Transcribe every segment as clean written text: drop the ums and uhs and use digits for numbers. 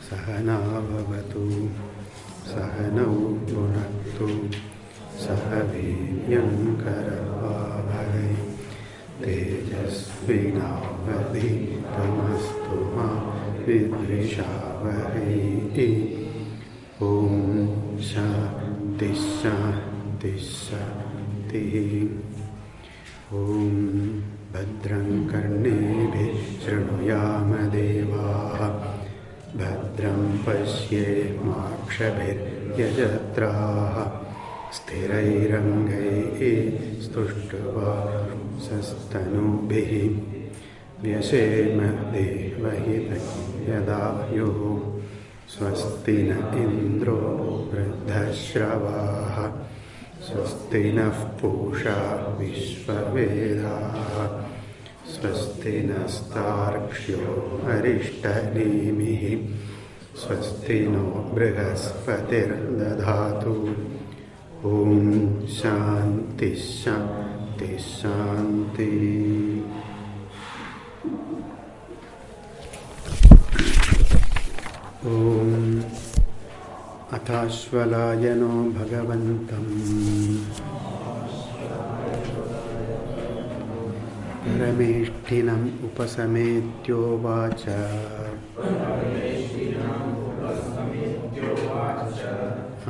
सहना भवतु सहनौ भुनक्तु सह वीर्यङ्करवावहै तेजस्विनावधीतमस्तु मा विद्विषावहै। ॐ शान्ति शान्ति शान्तिः। ॐ भद्रं कर्णेभिः शृणुयाम देवाः भद्रं पश्येमाक्षभिर्यजत्राः स्थिरैरङ्गैः स्तुष्ट्वांसस्तनूभिः व्यशेम देवहितं यदायुः स्वस्ति न इन्द्रो वृद्धश्रवाः स्वस्ति नः पूषा विश्ववेदाः स्वस्ति नस्तार्क्ष्यो अरिष्टनेमिः स्वस्ति नो बृहस्पतिर्दधातु। ॐ शान्ति शान्ति शान्ति। ॐ अथाश्वलायनो भगवन्तम् परमेष्ठिनम् उपसमेत्योवाच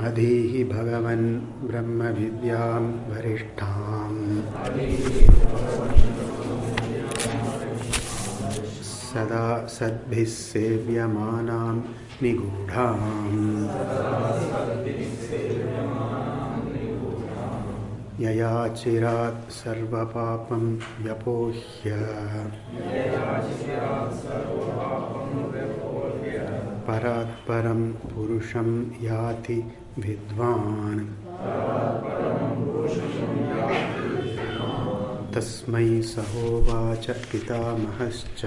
अधीहि भगवन् ब्रह्मविद्यां वरिष्ठाम् सदा सद्भिः सेव्यमानां निगूढाम् यया चिरात् सर्वपापं व्यपोह्य परात् परं पुरुषं याति विद्वान् तस्मै सहोवाच पितामहश्च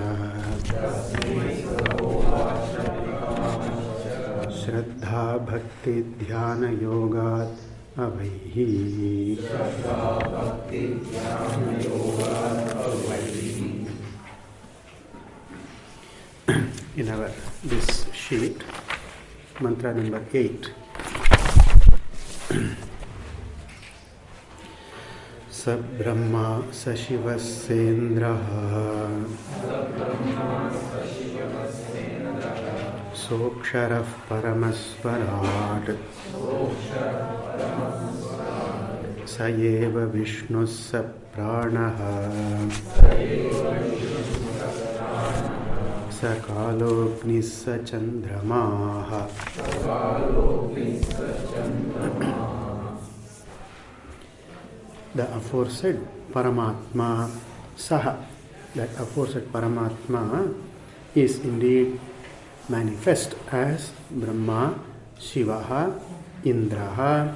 श्रद्धा भक्ति ध्यान योगात् अवैः। In our this sheet, mantra number 8. स ब्रह्मा स शिवस्येन्द्रः सोऽक्षरः परमस्वराट् स एव विष्णुः स प्राणः स कालोऽग्निः स चन्द्रमाः। The aforesaid Paramatma Saha, that aforesaid Paramatma is indeed manifest as Brahma, Shivaha, Indraha,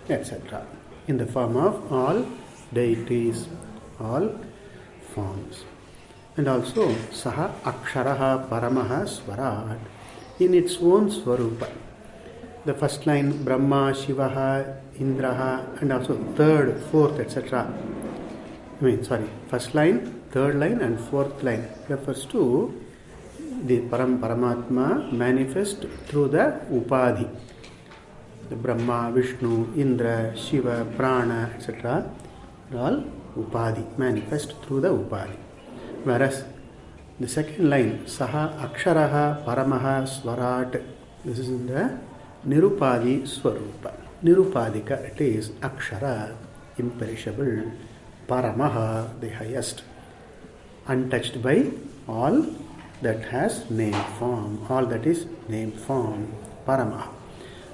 etc. in the form of all deities, all forms. And also Saha Aksharaha Paramaha Swarat in its own Swarupa. The first line Brahma, Shivaha, Indraha, and also third, fourth, etc. First line, third line, and fourth line refers to the Paramatma manifest through the Upadhi. The Brahma, Vishnu, Indra, Shiva, Prana, etc. are all Upadhi, manifest through the Upadhi. Whereas the second line, Saha Aksharaha Paramaha Swarat, this is in the Nirupadi Swarupa. Nirupadika, it is Akshara, imperishable, Paramaha, the highest, untouched by all that has name form, all that is name form, Paramaha.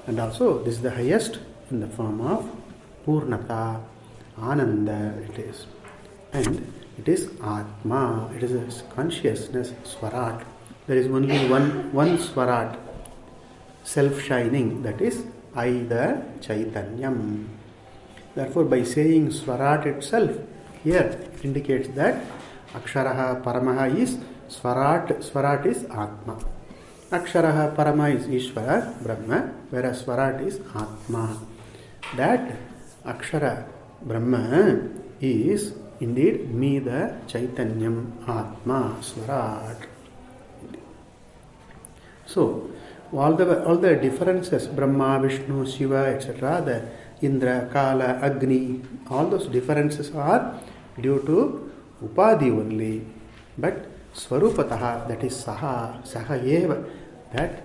And also this is the highest in the form of Purnata, Ananda it is. And it is Atma, it is a consciousness, Swarat. There is only one Swarat, self-shining, that is I, the Chaitanyam. Therefore, by saying Swarat itself, here indicates that Aksharaha Paramaha is Swarat, Swarat is Atma. Aksharaha Parama is Ishvara, Brahma, whereas Swarat is Atma. That Akshara Brahma is Indeed, me the Chaitanyam Atma Swarat. So, all the differences, Brahma, Vishnu, Shiva, etc., the Indra, Kala, Agni, all those differences are due to Upadhi only. But Swarupataha, that is Saha, Saha Eva, that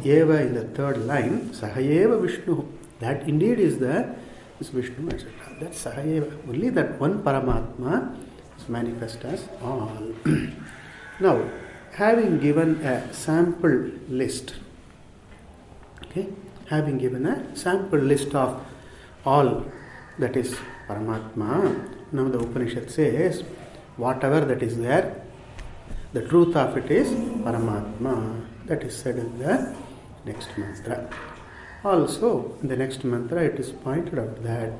Eva in the third line, Saha Eva Vishnu, that indeed is Vishnu, etc. That's Saha Eva. Only that one Paramatma is manifest as all. Now, having given a sample list, having given a sample list of all that is Paramatma, now the Upanishad says, whatever that is there, the truth of it is Paramatma. That is said in the next mantra. Also, in the next mantra, it is pointed out that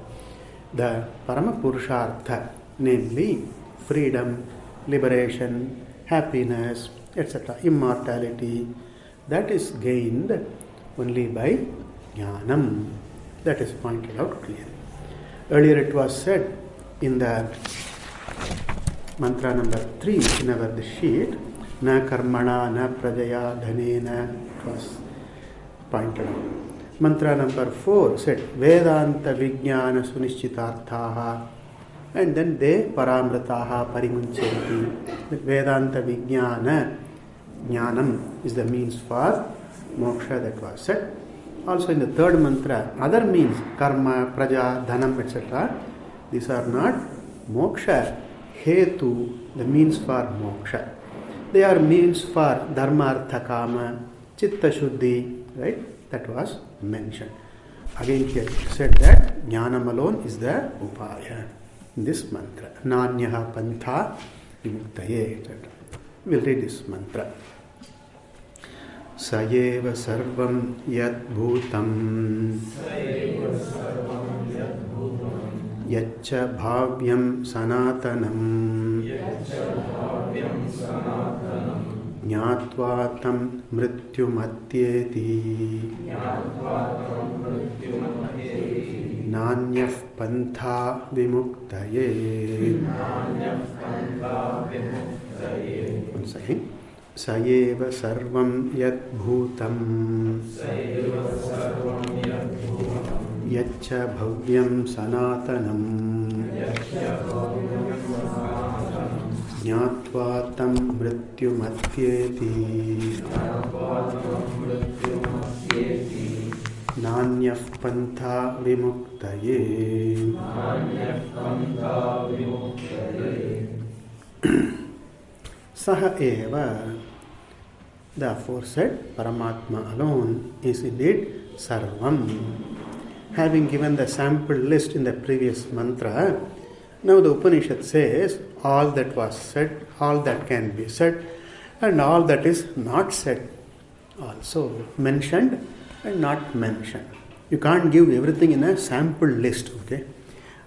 the Paramapurushartha, namely freedom, liberation, happiness, etc., immortality, that is gained only by Jnanam. That is pointed out clearly. Earlier it was said in the mantra number 3 in our sheet, na karmana, na prajaya, dhanena, it was pointed out. Mantra number 4 said, Vedanta Vijnana Sunishchitarthaha, and then they Paramritaha Parimunchanti. Vedanta Vijnana, Jnanam is the means for moksha, that was said. Also in the third mantra, other means, karma, praja, dhanam, etc., these are not moksha. Hetu, the means for moksha. They are means for dharma, artha, kama, chitta shuddhi, right? That was mentioned. Again here it said that jnanam alone is the upaya in this mantra. Nanyaha pantha vimuktaye, etc. We'll read this mantra. Sayeva sarvam yad bhutam yaccha bhavyam sanatanam jnatva tam mrityumatyeti nanyah pantha vimuktaye. Once again. Sayeva sarvam yad bhutam yaccha bhavyam sanatanam jnatva tam mrityumatyeti nanyah pantha vimuktaye. Saha eva, the aforesaid Paramatma alone is indeed Sarvam. Having given the sample list in the previous mantra, now the Upanishad says all that was said, all that can be said, and all that is not said, also mentioned and not mentioned. You can't give everything in a sample list, okay?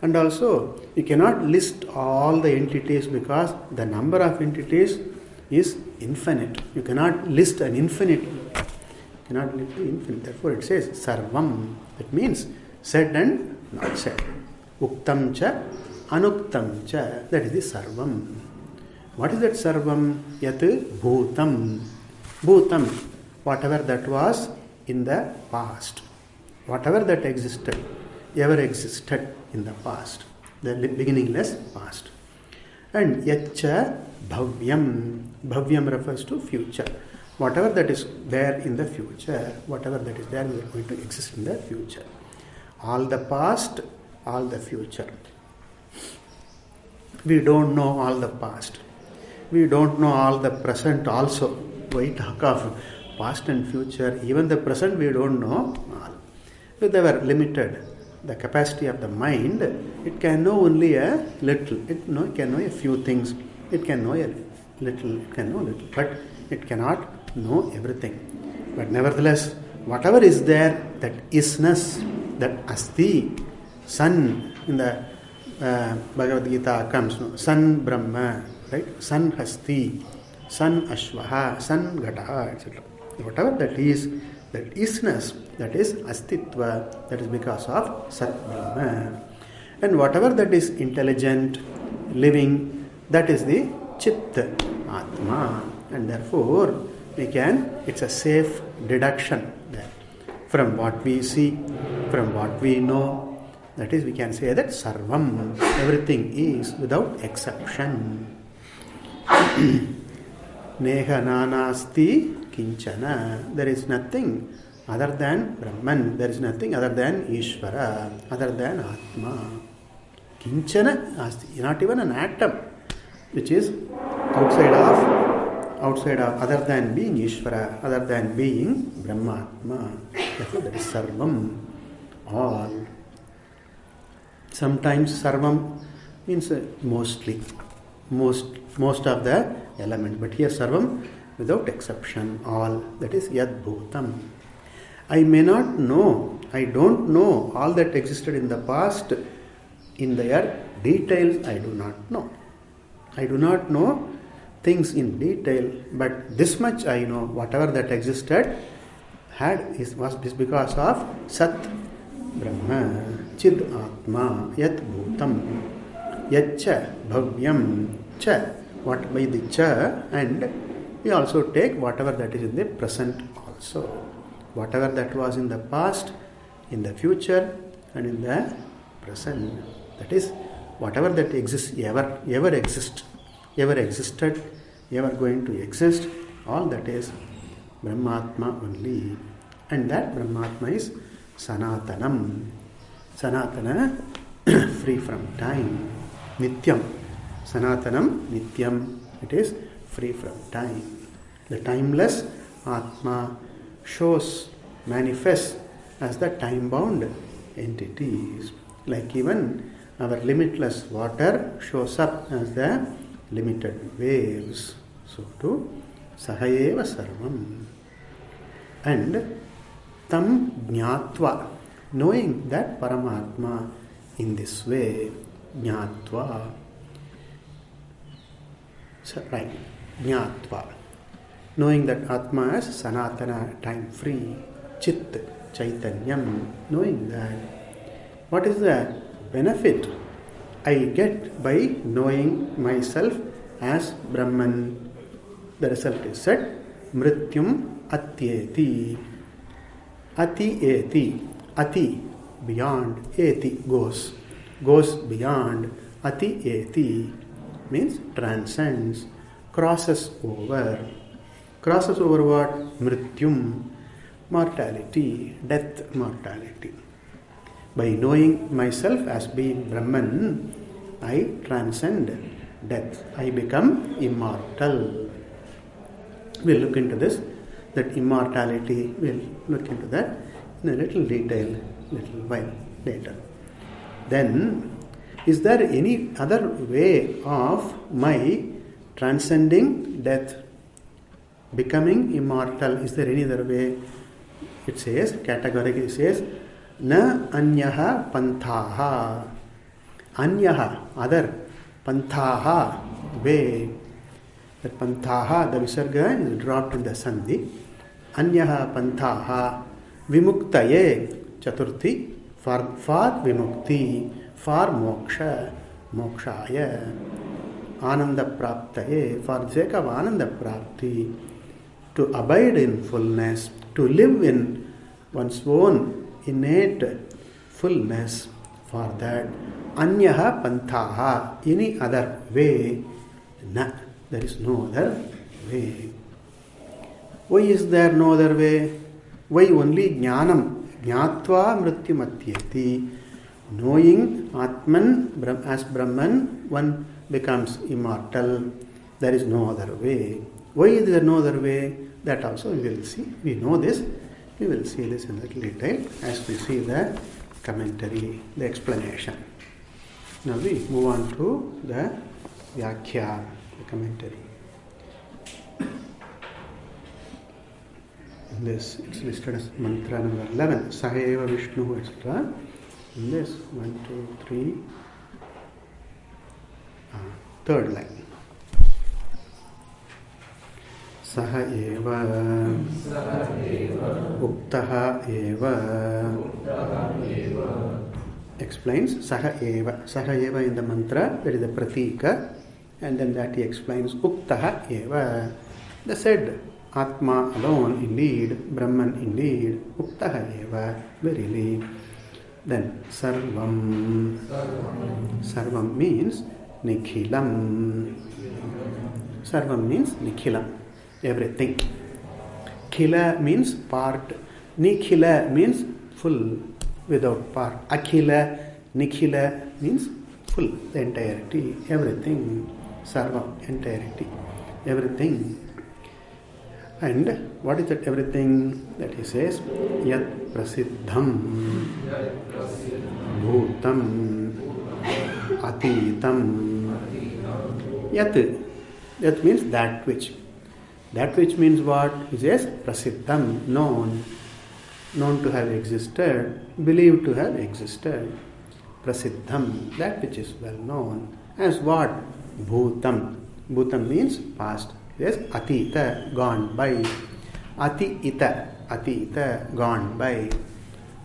And also, you cannot list all the entities because the number of entities is infinite. You cannot list an infinite. You cannot list the infinite. Therefore, it says Sarvam. That means said and not said. Uktam cha, anuktam cha. That is the Sarvam. What is that Sarvam? Yat bhutam. Bhutam. Whatever that was in the past. Whatever that existed, ever existed in the past, the beginningless past. And yacha bhavyam. Bhavyam refers to future. Whatever that is there in the future, whatever that is there, we are going to exist in the future. All the past, all the future. We don't know all the past. We don't know all the present also. Why talk of past and future? Even the present we don't know all. With our limited, the capacity of the mind, it can know only a little. It can know a few things. It can know a little. It can know little. But it cannot know everything. But nevertheless, whatever is there, that isness, that asti, sun, in the Bhagavad Gita comes, sun Brahma, right? Sun Hasti, sun Ashvaha, sun Ghataha, etc. Whatever that is, that isness, that is astitva, that is because of Sat Brahma. And whatever that is intelligent, living, that is the Chit Atma. And therefore, it's a safe deduction that from what we see, from what we know, that is, we can say that Sarvam, everything is without exception. Neha nanasti kinchana, there is nothing other than Brahman, there is nothing other than Ishvara, other than Atma. Kinchana asti, not even an atom which is outside of, other than being Ishvara, other than being Brahmatma. Therefore, that is Sarvam, all. Sometimes Sarvam means mostly, most of the element, but here Sarvam without exception, all, that is Yad Bhutam. I may not know, I don't know all that existed in the past, in their details I do not know. I do not know things in detail, but this much I know, whatever that existed was because of Sat Brahma, Chid Atma, Yat Bhutam, Yatcha Bhavyam Cha, what by the Cha, and we also take whatever that is in the present also. Whatever that was in the past, in the future, and in the present. That is, whatever that exists, ever existed, ever going to exist, all that is Brahmatma only. And that Brahmatma is Sanatanam. Sanatana, free from time. Nityam. Sanatanam, Nityam. It is free from time. The timeless Atma manifests as the time-bound entities. Like even our limitless water shows up as the limited waves. So too, Sahayeva Sarvam. And Tam Jnatva, knowing that Paramatma in this way, Jnatva. So, right, Jnatva. Knowing that Atma is Sanatana, time-free, Chit, Chaitanyam, knowing that. What is the benefit I get by knowing myself as Brahman? The result is said, Mrityum Atyeti. Ati eti. Ati, beyond. Eti, goes beyond. Ati eti means transcends, crosses over. Crosses over what? Mrityum, mortality, death, mortality. By knowing myself as being Brahman, I transcend death. I become immortal. We'll look into this, that immortality, we'll look into that in a little detail, little while later. Then, is there any other way of my transcending death, becoming immortal? Is there any other way? It says, categorically says, Na anyaha panthaha. Anyaha, other. Panthaha, way. That panthaha, the visarga is dropped in the sandhi. Anyaha panthaha. Vimuktaye, chaturthi, for vimukti, for moksha, mokshaya. Ananda praptaye, for the sake of ananda prapti. To abide in fullness, to live in one's own innate fullness. For that, anyaha panthaha, any other way, na, there is no other way. Why is there no other way? Why only jnanam? Jnatva mrityumatyeti. Knowing Atman as Brahman, one becomes immortal. There is no other way. Why is there no other way? That also we will see. We know this. We will see this in little detail as we see the commentary, the explanation. Now we move on to the Vyakhya, the commentary. In this, it's listed as mantra number 11, Saheva Vishnu, etc. In this, 1, 2, 3, third line. Saha eva uktaha eva explains Saha Eva. Saha Eva in the mantra, that is the pratika, and then that he explains Uktaha Eva. The said Atma alone indeed, Brahman indeed, Uktaha Eva, verily. Then Sarvam. Sarvam means Nikhilam. Sarvam means Nikhilam, everything. Khila means part. Nikhila means full, without part. Akhila, Nikhila means full, the entirety, everything. Sarva, entirety, everything. And what is that everything that he says? Yat prasiddham, bhutam, atitam. Yat. Yat means that which. That which means what? He says prasiddham, known. Known to have existed, believed to have existed. Prasiddham, that which is well known. As what? Bhutam. Bhutam means past. Yes, atita, gone by. Atita, gone by.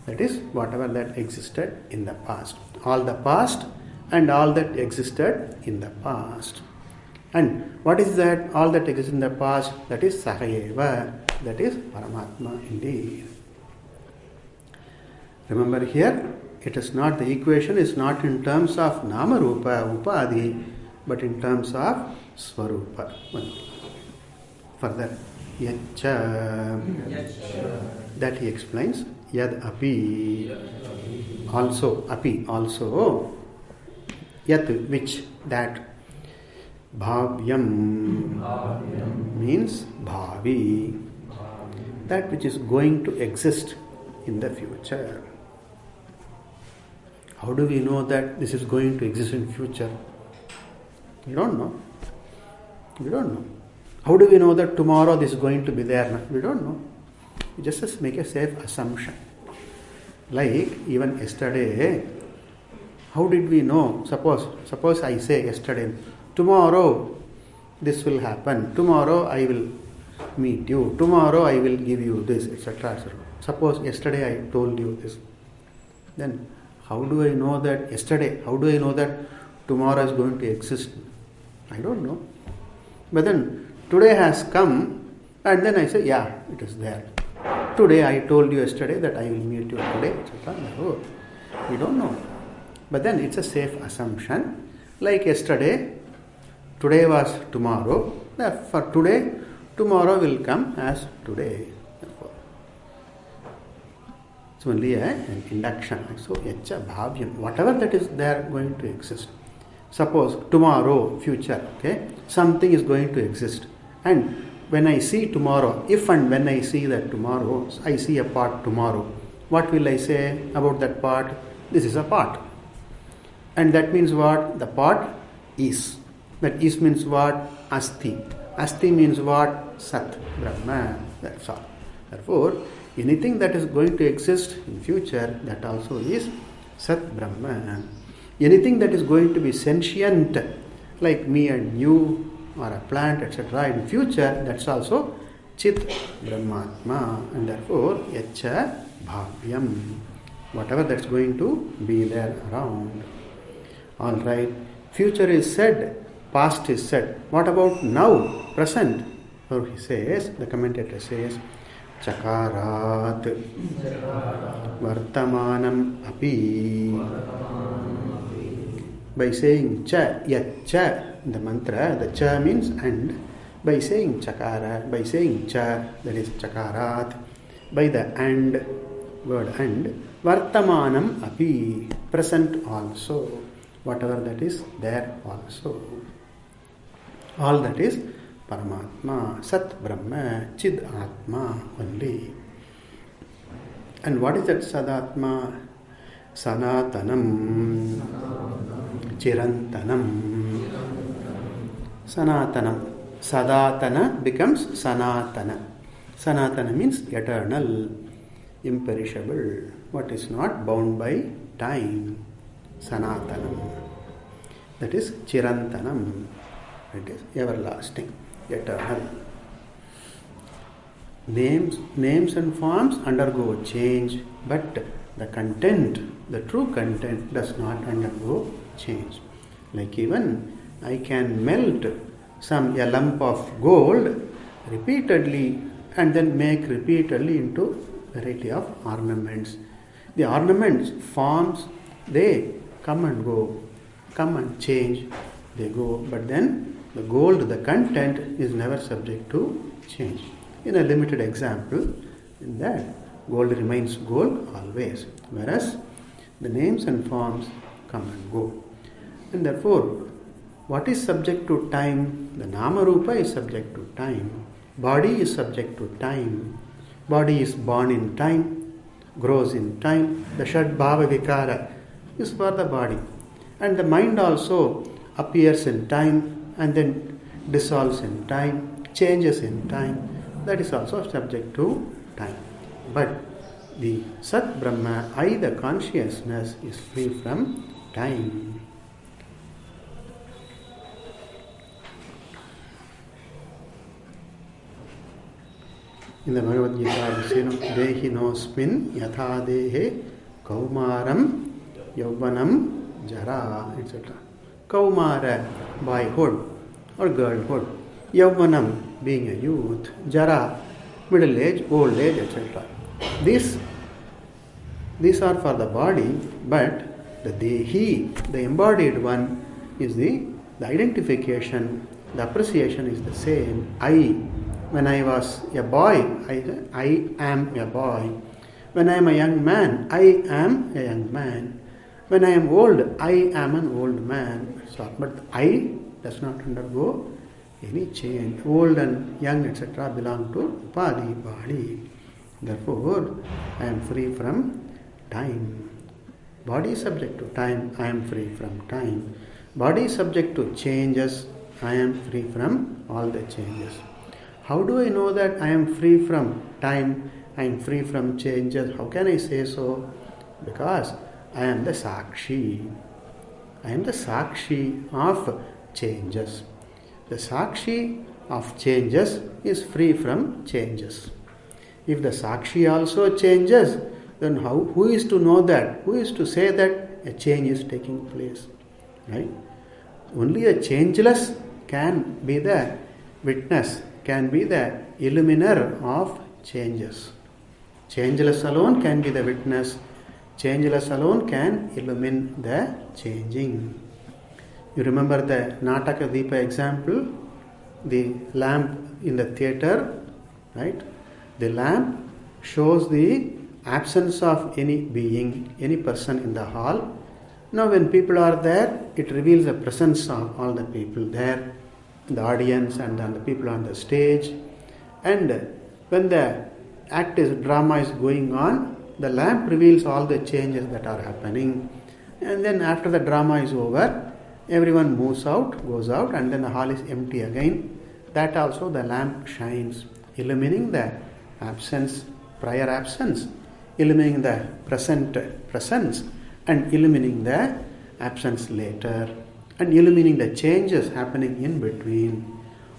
That is whatever that existed in the past. All the past and all that existed in the past. And what is that? All that exists in the past, that is Sahayeva, that is Paramatma indeed. Remember here, it is not, the equation is not in terms of Nama Rupa, Upadi, but in terms of Swarupa. Further, Yacha, that he explains, Yad Api, also, Api, also, Yat, which, that, Bhavyam means Bhavi, that which is going to exist in the future. How do we know that this is going to exist in future? We don't know. We don't know. How do we know that tomorrow this is going to be there? We don't know. We just make a safe assumption. Like even yesterday, how did we know? Suppose I say yesterday, tomorrow this will happen. Tomorrow I will meet you. Tomorrow I will give you this, etc., etc. Suppose yesterday I told you this. Then how do I know that yesterday? How do I know that tomorrow is going to exist? I don't know. But then today has come, and then I say, yeah, it is there. Today I told you yesterday that I will meet you today, etc. No, we don't know. But then it's a safe assumption. Like yesterday, today was tomorrow. For today, tomorrow will come as today. It's only an induction. So, yacha bhavyam, whatever that is there going to exist. Suppose tomorrow, future, okay, something is going to exist. And when I see tomorrow, if and when I see that tomorrow, I see a part tomorrow, what will I say about that part? This is a part. And that means what? The part is. That is means what? Asti. Asti means what? Sat, Brahma. That's all. Therefore, anything that is going to exist in future, that also is Sat Brahma. Anything that is going to be sentient, like me and you, or a plant, etc., in future, that's also Chit Brahmatma. And therefore, Yacha Bhavyam. Whatever that's going to be there around. Alright. Future is said, past is said. What about now, present? So he says, the commentator says, Chakarat Vartamanam Api. By saying Cha, Yat Cha, the mantra, the Cha means and. By saying Chakara, by saying Cha, that is Chakarat, by the and, word and, Vartamanam Api, present also, whatever that is there also. All that is Paramatma, Sat Brahma, Chid Atma only. And what is that Sadatma? Sanatanam, Chirantanam. Sanatanam. Sadatana becomes Sanatana. Sanatana means eternal, imperishable, what is not bound by time. Sanatanam. That is Chirantanam. It is everlasting, eternal. Names and forms undergo change, but the content the true content does not undergo change. Like even I can melt a lump of gold repeatedly and then make repeatedly into variety of ornaments. The ornaments, forms, they come and go, come and change, they go, but then the gold, the content is never subject to change. In a limited example, in that gold remains gold always, whereas the names and forms come and go. And therefore, what is subject to time? The Nama Rupa is subject to time. Body is subject to time. Body is born in time, grows in time. The Shad Bhava Vikara is for the body. And the mind also appears in time and then dissolves in time, changes in time. That is also subject to time. But the Sat Brahma, I, the consciousness, is free from time. In the Bhagavad Gita, we say, Dehi nosmin yatha dehe kaumaram yauvanam jara, etc. Kaumara, boyhood or girlhood. Yauvanam, being a youth. Jara, middle age, old age, etc. These are for the body, but the Dehi, the embodied one, is the identification, the appreciation is the same. I, when I was a boy, I am a boy. When I am a young man, I am a young man. When I am old, I am an old man. So, but I does not undergo any change. Old and young, etc. belong to body, body. Therefore, I am free from time. Body is subject to time, I am free from time. Body is subject to changes, I am free from all the changes. How do I know that I am free from time, I am free from changes? How can I say so? Because I am the Sakshi. I am the Sakshi of changes. The Sakshi of changes is free from changes. If the Sakshi also changes, then who is to know that? Who is to say that a change is taking place? Right? Only a changeless can be the witness, can be the illuminer of changes. Changeless alone can be the witness. Changeless alone can illumine the changing. You remember the Nataka Deepa example? The lamp in the theatre, right? The lamp shows the absence of any being, any person in the hall. Now when people are there, it reveals the presence of all the people there, the audience and then the people on the stage. And when the drama is going on, the lamp reveals all the changes that are happening. And then after the drama is over, everyone moves out, goes out, and then the hall is empty again. That also the lamp shines, illumining the absence, prior absence, illumining the present presence, and illumining the absence later, and illumining the changes happening in between.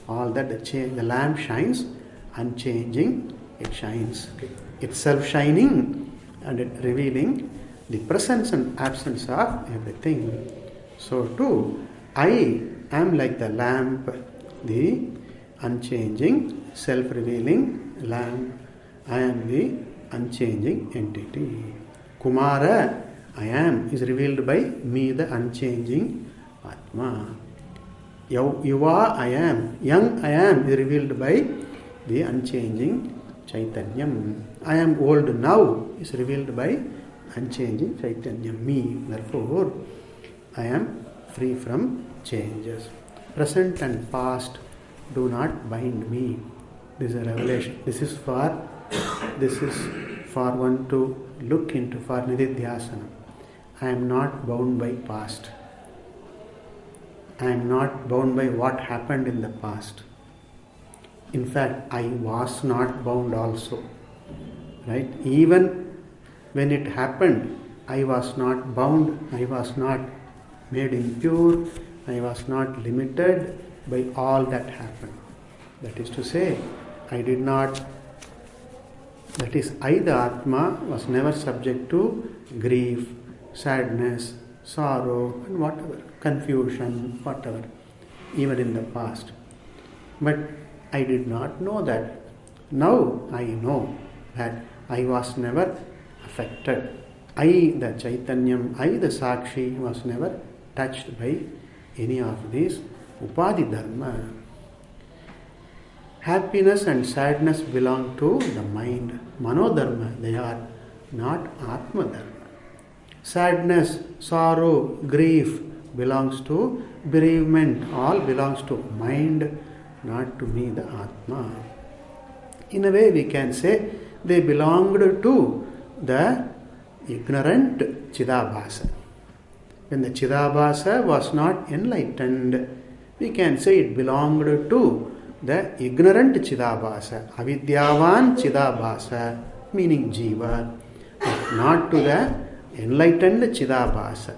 All that the lamp shines, unchanging, it shines, itself shining, and it revealing the presence and absence of everything. So too, I am like the lamp, the unchanging, self-revealing lamp. I am the unchanging entity. Kumara, I am, is revealed by me, the unchanging Atma. Yuva, I am, young I am, is revealed by the unchanging Chaitanyam. I am old now, is revealed by unchanging Chaitanyam, me. Therefore, I am free from changes. Present and past do not bind me. This is a revelation. This is for one to look into, for Nididhyasana. I am not bound by past. I am not bound by what happened in the past. In fact, I was not bound also. Right? Even when it happened, I was not bound, I was not made impure, I was not limited by all that happened. That is to say, I, the Atma, was never subject to grief, sadness, sorrow, and whatever, confusion, whatever, even in the past. But I did not know that. Now I know that I was never affected. I, the Chaitanyam, I, the Sakshi, was never touched by any of these Upadhi Dharma. Happiness and sadness belong to the mind, Manodharma. They are not Atma Dharma. Sadness, sorrow, grief belongs to bereavement. All belongs to mind, not to me, the Atma. In a way, we can say they belonged to the ignorant Chidabhasa. When the Chidabhasa was not enlightened, we can say it belonged to the ignorant Chidabhasa, Avidyavan Chidabhasa, meaning Jiva, but not to the enlightened Chidabhasa.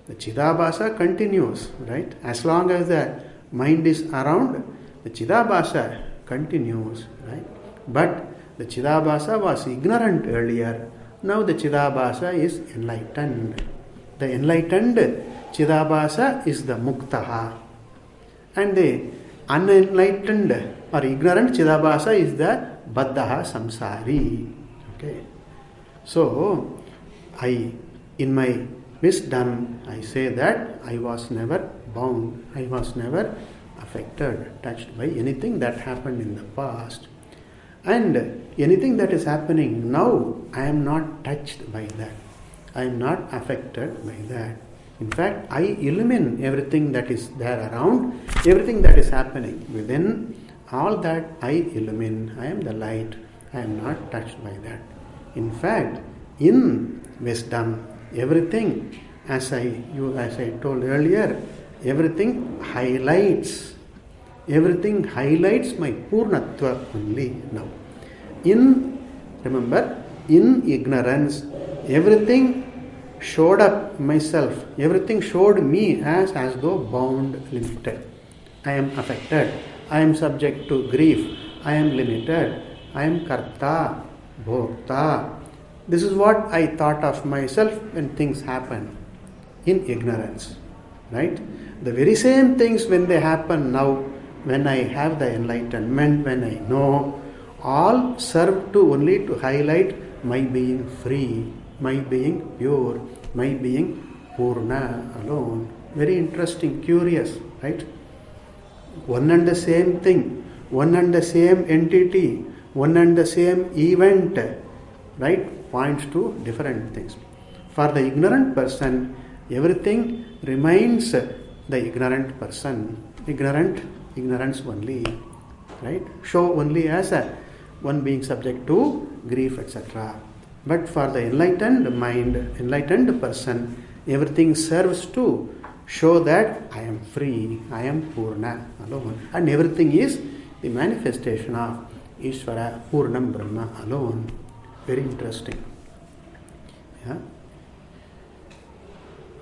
The Chidabhasa continues, right? As long as the mind is around, the Chidabhasa continues, right? But the Chidabhasa was ignorant earlier. Now the Chidabhasa is enlightened. The enlightened Chidabhasa is the Muktaha. And the unenlightened or ignorant Chidabhasa is the Baddhaha Samsari. Okay. So, in my wisdom, I say that I was never bound. I was never affected, touched by anything that happened in the past. And anything that is happening now, I am not touched by that. I am not affected by that. In fact, I illumine everything that is there around, everything that is happening within, all that I illumine. I am the light. I am not touched by that. In fact, in wisdom, everything, as I told earlier, everything highlights my Purnatva only now. Remember, in ignorance, everything showed up myself, everything showed me as though bound, limited. I am affected, I am subject to grief, I am limited, I am karta, bhokta. This is what I thought of myself when things happen in ignorance, right? The very same things when they happen now, when I have the enlightenment, when I know, all serve to only to highlight my being free, my being pure, my being Purna alone. Very interesting, curious, right? One and the same thing, one and the same entity, one and the same event, right, points to different things. For the ignorant person, everything remains the ignorant person, ignorance only, right? Show only as one being subject to grief, etc. But for the enlightened mind, enlightened person, everything serves to show that I am free, I am Purna alone. And everything is the manifestation of Ishvara, Purnam Brahma alone. Very interesting. Yeah.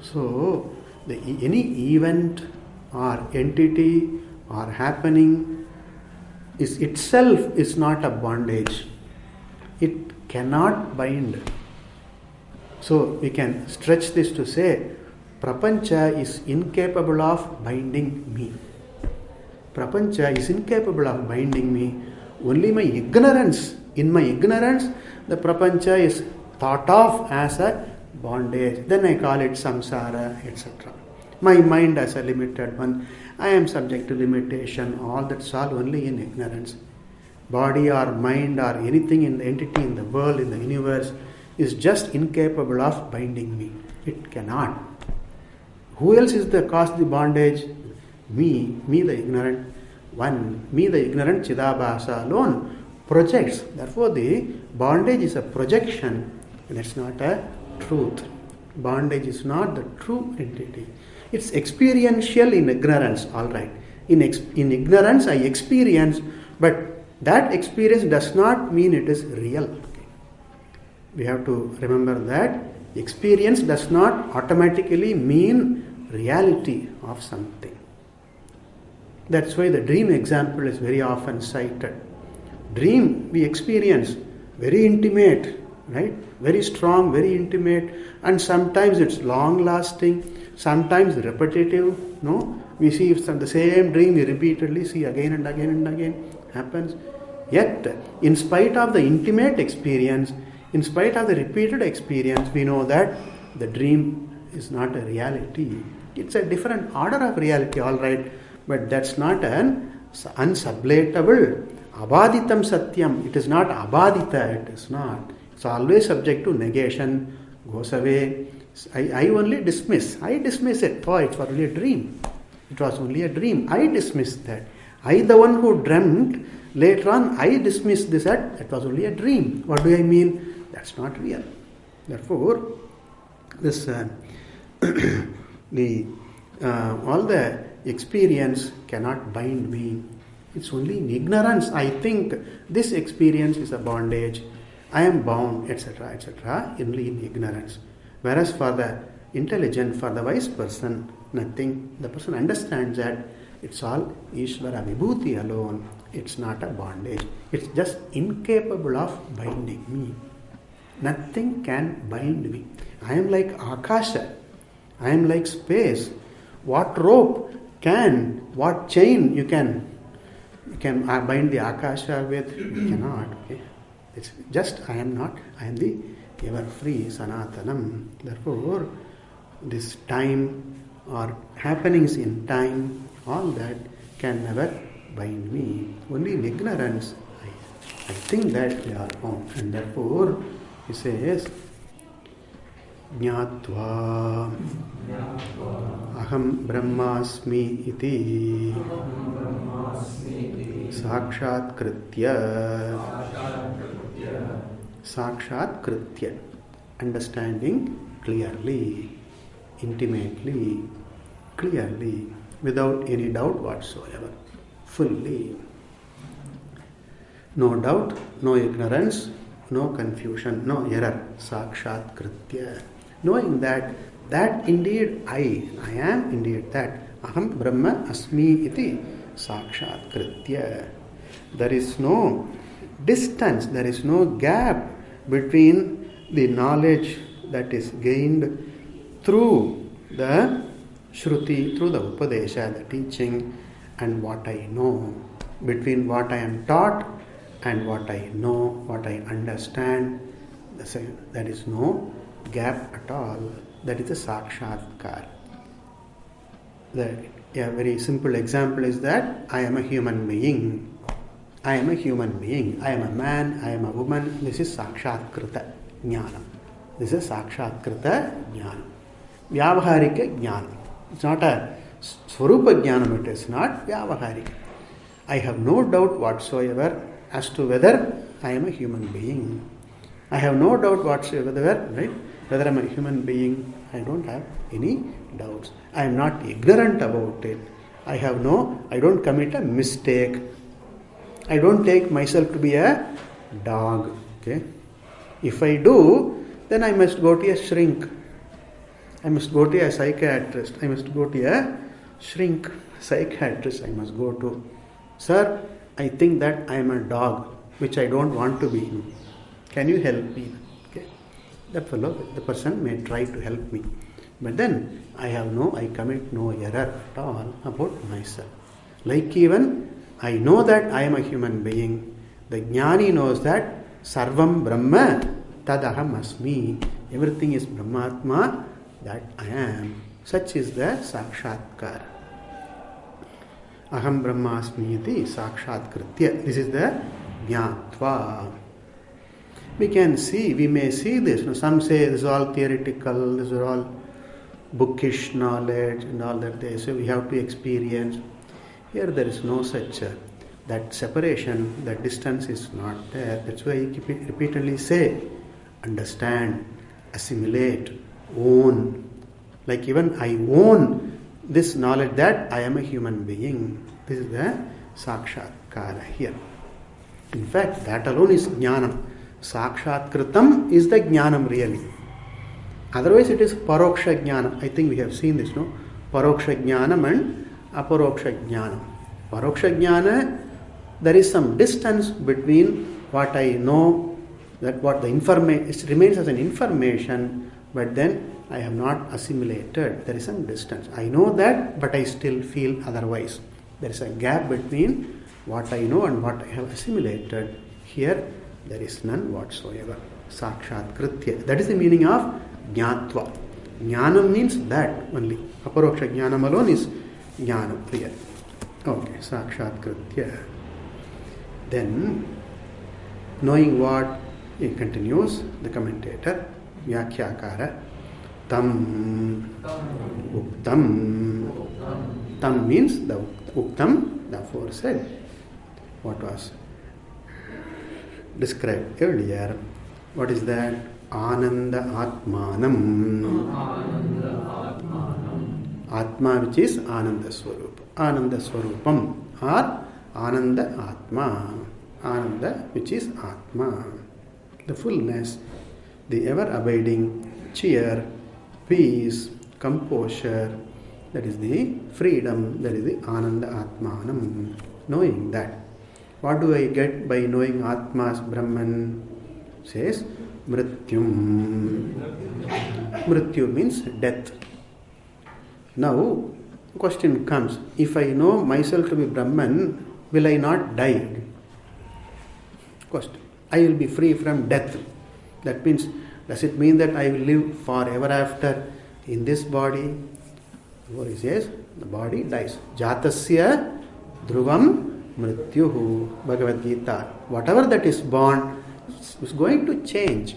So, any event or entity or happening is itself is not a bondage. It cannot bind. So we can stretch this to say, Prapancha is incapable of binding me. Prapancha is incapable of binding me. Only my ignorance, in my ignorance, the Prapancha is thought of as a bondage. Then I call it samsara, etc. My mind as a limited one. I am subject to limitation. All that's all only in ignorance. Body or mind or anything in the entity in the world, in the universe, is just incapable of binding me. It cannot. Who else is the cause the bondage? Me the ignorant one, me the ignorant Chidabhasa alone projects. Therefore the bondage is a projection. That's not a truth. Bondage is not the true entity. It's experiential in ignorance, alright. In ignorance I experience, but that experience does not mean it is real. Okay. We have to remember that experience does not automatically mean reality of something. That's why the dream example is very often cited. Dream we experience, very intimate, right? Very strong, very intimate, and sometimes it's long lasting, sometimes repetitive. No, we see if the same dream we repeatedly see again and again and again happens. Yet, in spite of the intimate experience, in spite of the repeated experience, we know that the dream is not a reality. It's a different order of reality, all right, but that's not an unsublatable abaditam satyam. It is not abadita, it is not. It's always subject to negation, goes away. I only dismiss. I dismiss it. Oh, it's only a dream. It was only a dream. I dismiss that. I, the one who dreamt, later on I dismiss this that it was only a dream. What do I mean? That's not real. Therefore, this all the experience cannot bind me. It's only in ignorance. I think this experience is a bondage. I am bound, etc., etc., only in ignorance. Whereas for the intelligent, for the wise person, nothing. The person understands that it's all Ishvara Vibhuti alone. It's not a bondage. It's just incapable of binding me. Nothing can bind me. I am like Akasha. I am like space. What rope can, what chain you can bind the Akasha with? You cannot. Okay? It's just I am not. I am the ever free Sanatanam. Therefore, this time or happenings in time, all that can never bind me. Only in ignorance, I think that we are bound. And therefore, he says, Jnatva Aham Brahmasmi iti Sakshat Kritya, understanding clearly, intimately, clearly, without any doubt whatsoever, fully. No doubt, no ignorance, no confusion, no error. Sakshat Kritya. Knowing that indeed I am indeed that. Aham Brahma Asmi iti Sakshat Kritya. There is no distance, there is no gap between the knowledge that is gained through the Shruti, through the Upadesha, the teaching, and what I know. Between what I am taught and what I know, what I understand, there is no gap at all. That is a Sakshatkar. A very simple example is that I am a human being. I am a human being. I am a man. I am a woman. This is Sakshatkrita Jnanam. This is Sakshatkrita Jnanam. Vyavaharika Jnanam. It's not a Swarupa Jnanam. It is not Vyavaharika. I have no doubt whatsoever as to whether I am a human being. I have no doubt whatsoever, right? Whether I am a human being, I don't have any doubts. I am not ignorant about it. I don't commit a mistake. I don't take myself to be a dog. Okay? If I do, then I must go to a shrink. I must go to a psychiatrist. I must go to a shrink psychiatrist. I must go to, sir, I think that I am a dog, which I don't want to be. Can you help me? Okay. That fellow, the person may try to help me. But then I commit no error at all about myself. Like even I know that I am a human being. The Jnani knows that Sarvam Brahma Tadaham Asmi. Everything is Brahmatma, that I am. Such is the Sakshatkar. Aham Brahmasmi iti Sakshatkritya. This is the Jnatva. We may see this. Some say this is all theoretical, this is all bookish knowledge and all that they say we have to experience. Here there is no such, that separation, that distance is not there. That's why I keep repeatedly say, understand, assimilate, own. Like even I own this knowledge that I am a human being. This is the Sakshatkara here. In fact, that alone is Jnanam. Sakshatkritam is the Jnanam really. Otherwise it is Paroksha Jnanam. I think we have seen this, no? Paroksha Jnanam and Aparoksha Jnanam. Paroksha Jnana, there is some distance between what I know, That what the information, it remains as an information, but then I have not assimilated. There is some distance. I know that, but I still feel otherwise. There is a gap between what I know and what I have assimilated. Here, there is none whatsoever. Sakshat kritya. That is the meaning of jnatva. Jnanam means that only. Aparoksha jnanam alone is jnanam here. Okay, sakshat kritya. Then, knowing what, he continues, the commentator, Vyakhyakara, tam uktam. Tam means the uktam, the aforesaid. What was described earlier. What is that? Ananda Atmanam. Atma, which is Ananda Swarup. Ananda Swarupam or Ananda Atma. Ananda, which is Atma. The fullness, the ever abiding cheer, peace, composure, that is the freedom, that is the Ananda Atmanam. Knowing that. What do I get by knowing Atma's Brahman? Says Mrityum. Mrityu means death. Now, question comes, if I know myself to be Brahman, will I not die? Question. I will be free from death. That means, does it mean that I will live forever after in this body? What he says, the body dies. Jatasya dhruvam mrityuhu. Bhagavad Gita. Whatever that is born is going to change.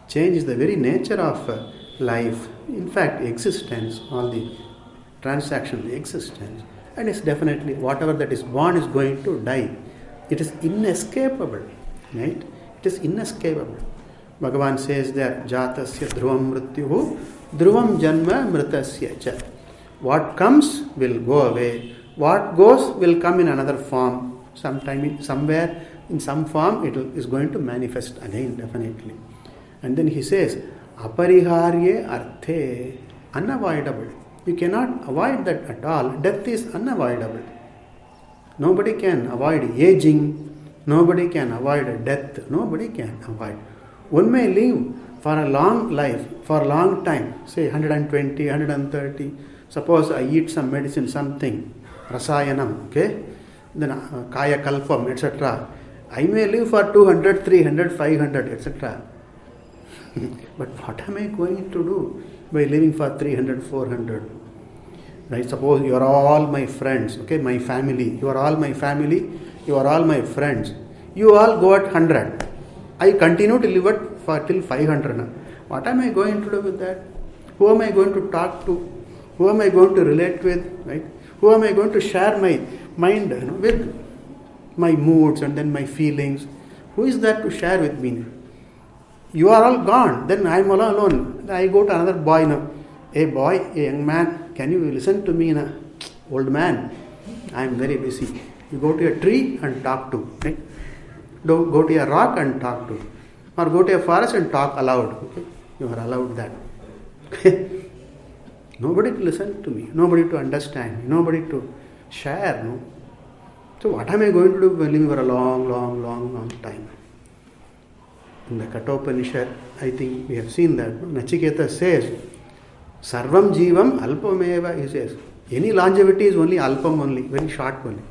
Change is the very nature of life. In fact, existence, all the transactional existence. And it's definitely whatever that is born is going to die. It is inescapable. Right? It is inescapable. Bhagavan says there, Jatasya dhruvam mrityuhu, dhruvam janma mritasya cha. What comes will go away. What goes will come in another form. Sometime, somewhere, in some form, it is going to manifest again, definitely. And then he says, apariharye arthe, unavoidable. You cannot avoid that at all. Death is unavoidable. Nobody can avoid aging. Nobody can avoid death. Nobody can avoid. One may live for a long life, for a long time, say 120, 130. Suppose I eat some medicine, something, rasayanam, okay? Then kaya kalpam, etc. I may live for 200, 300, 500, etc. But what am I going to do by living for 300, 400? Right? Suppose you are all my friends, okay? My family. You are all my family. You are all my friends. You all go at 100. I continue to live for till 500. What am I going to do with that? Who am I going to talk to? Who am I going to relate with? Right? Who am I going to share my mind with? My moods and then my feelings. Who is that to share with me? You are all gone. Then I am all alone. I go to another boy now. Hey boy, a young man, can you listen to me? Old man, I am very busy. You go to a tree and talk to. Right? Go to a rock and talk to. Or go to a forest and talk aloud. Okay? You are allowed that. Okay? Nobody to listen to me. Nobody to understand me. Nobody to share. No? So what am I going to do by living for a long time? In the Kaivalyopanishad, I think we have seen that. Nachiketa says, Sarvam Jivam Alpameva, he says. Any longevity is only Alpam only, very short only.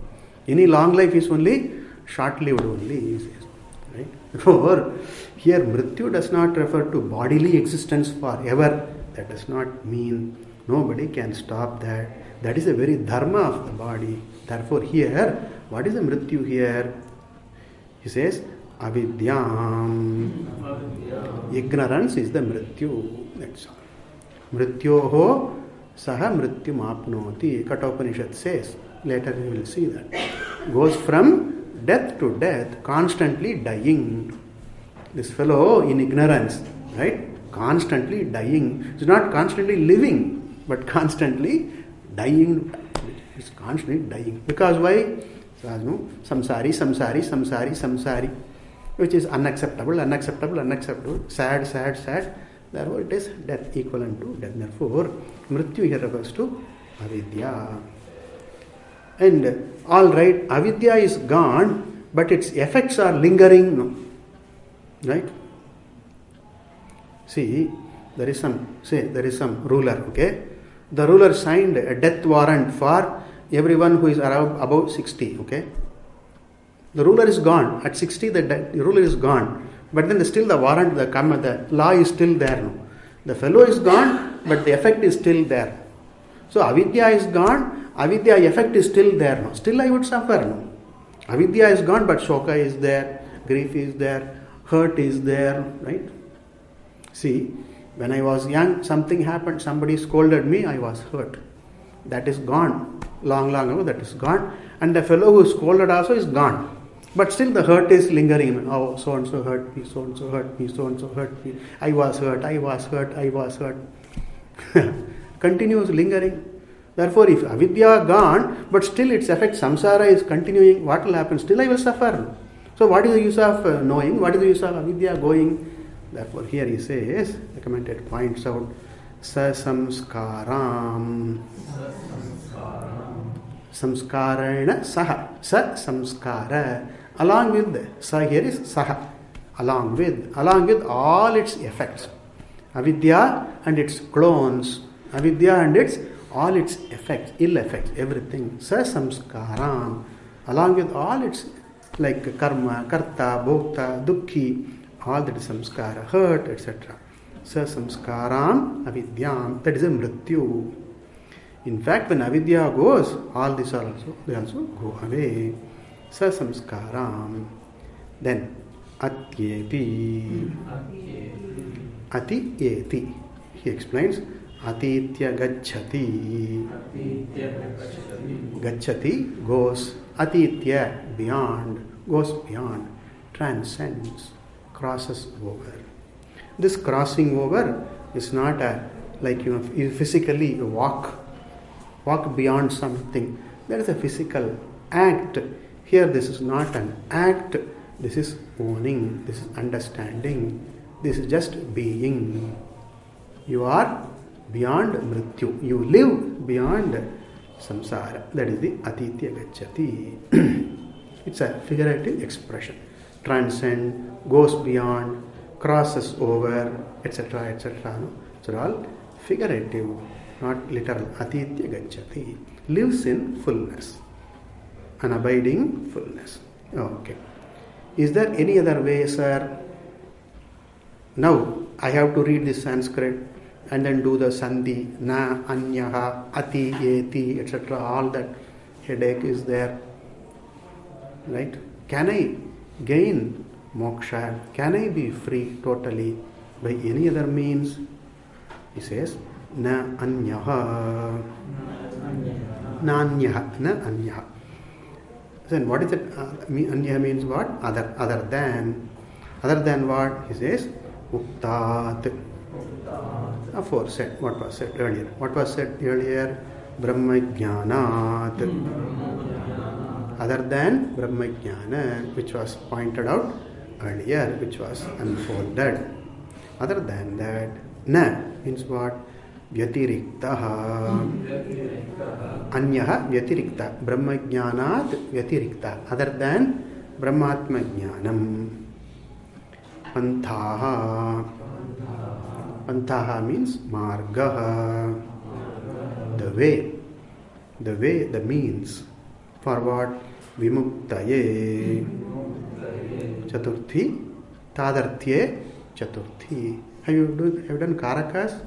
Any long life is only short-lived only, he says. Right? Therefore, here Mrityu does not refer to bodily existence forever. That does not mean nobody can stop that. That is a very dharma of the body. Therefore, here, what is the Mrityu here? He says, avidyam. Ignorance is the Mrityu. That's all. Mrityoho saha mrityum apnoti. Kaivalyopanishad says. Later we will see that. Goes from death to death, constantly dying. This fellow in ignorance, right? Constantly dying. It's not constantly living, but constantly dying. It's constantly dying. Because why? Samsari, samsari, samsari, samsari. Which is unacceptable, unacceptable, unacceptable. Sad, sad, sad. Therefore it is death, equivalent to death. Therefore, Mrityu here refers to avidya. And all right, avidya is gone, but its effects are lingering. No? Right? See, there is some ruler, okay? The ruler signed a death warrant for everyone who is around above 60, okay? The ruler is gone. At 60, the ruler is gone. But then still the warrant, the law is still there. No? The fellow is gone, but the effect is still there. So avidya is gone, avidya effect is still there. No? Still I would suffer. No? Avidya is gone, but shoka is there, grief is there, hurt is there, right? See, when I was young, something happened, somebody scolded me, I was hurt. That is gone. Long ago, that is gone. And the fellow who scolded also is gone. But still the hurt is lingering. Oh, so and so hurt me, so and so hurt me, so and so hurt me. I was hurt. Continues lingering. Therefore, if avidya gone, but still its effect, samsara is continuing, what will happen? Still I will suffer. So what is the use of knowing? What is the use of avidya going? Therefore, here he says, the commentator points out, sa samskaram. Samskarana saha. Sa samskara. Along with, sa here is saha. Along with all its effects. Avidya and its clones. Avidya and all its effects, ill effects, everything. Sa samskaram. Along with all its, like karma, karta, bhokta, dukkhi, all that is samskara, hurt, etc. Sa samskaram avidyam. That is a mrityu. In fact, when avidya goes, all these are they also go away. Sa samskaram. Then atyeti. Ati-eti. He explains, atitya gacchati. Gacchati goes. Atitya, beyond, goes beyond, transcends, crosses over. This crossing over is not you physically walk beyond something. There is a physical act. Here this is not an act. This is owning. This is understanding. This is just being. You are beyond mrityu. You live beyond samsara. That is the atitya gacchati. It's a figurative expression. Transcend, goes beyond, crosses over, etc., etc. No? So all figurative, not literal. Atitya gacchati. Lives in fullness. An abiding fullness. Okay. Is there any other way, sir? Now, I have to read this Sanskrit and then do the sandhi, na, anyaha, ati, eti, etc. All that headache is there. Right? Can I gain moksha? Can I be free totally by any other means? He says, na anyaha. Na anyaha. Na anyaha. Then what is it? Anyaha means what? Other than. Other than what? He says, uktat. Aforesaid. What was said earlier? What was said earlier? Brahmajnanat. Other than Brahmajnana, which was pointed out earlier, which was unfolded. Other than that, na means what? Vyatiriktaha. Anyaha vyatirikta. Brahmajnanat vyatirikta. Other than Brahmatma Jnanam. Panthaha. Panthaha means margaha. The way, the means. For what? Vimuktaye. Chaturthi. Tadarthye. Chaturthi. Have you done karakas?